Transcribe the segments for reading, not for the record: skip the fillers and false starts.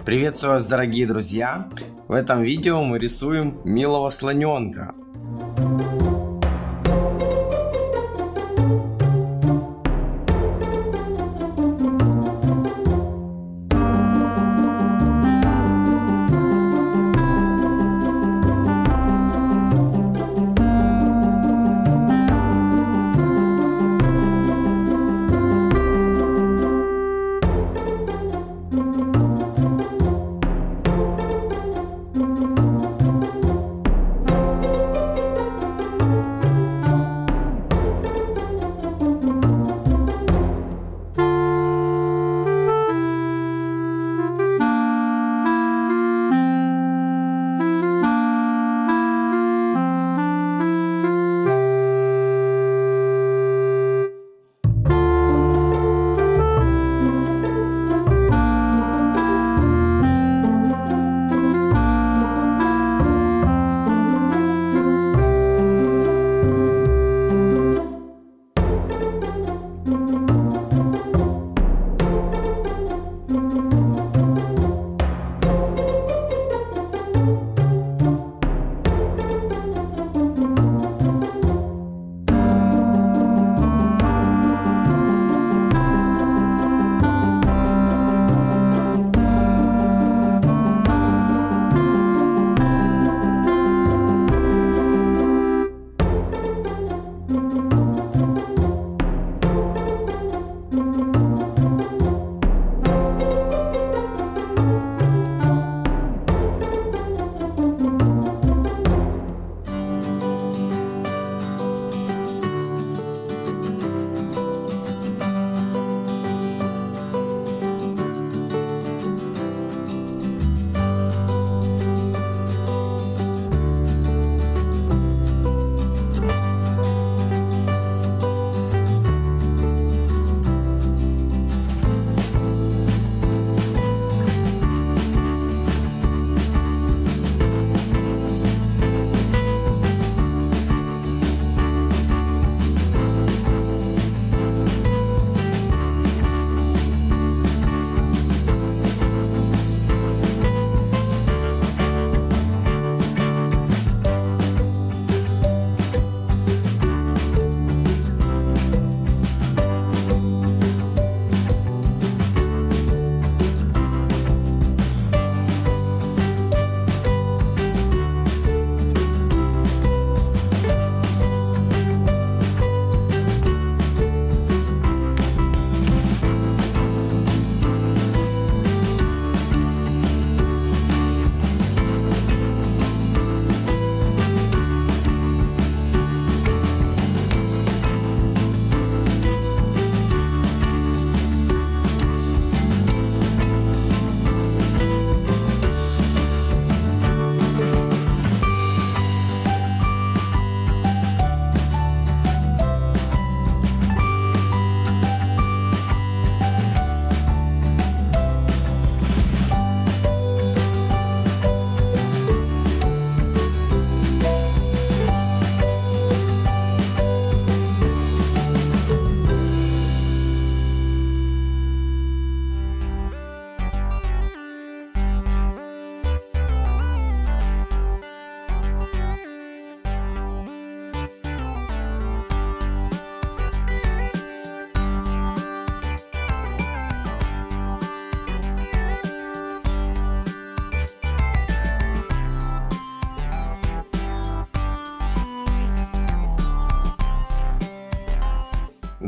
Приветствую вас, дорогие друзья! В этом видео мы рисуем милого слоненка.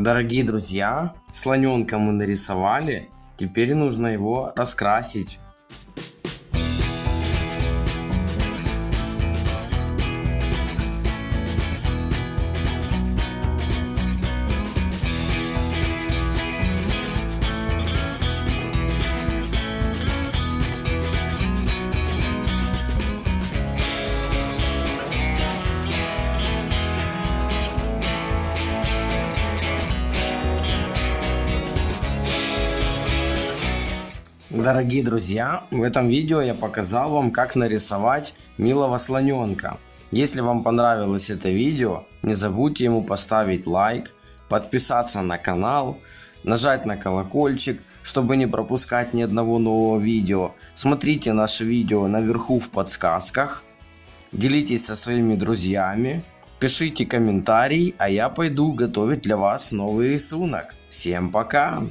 Дорогие друзья, слоненка мы нарисовали, теперь нужно его раскрасить. Дорогие друзья, в этом видео я показал вам, как нарисовать милого слоненка. Если вам понравилось это видео, не забудьте ему поставить лайк, подписаться на канал, нажать на колокольчик, чтобы не пропускать ни одного нового видео, смотрите наши видео наверху в подсказках, делитесь со своими друзьями, пишите комментарий, а я пойду готовить для вас новый рисунок. Всем пока!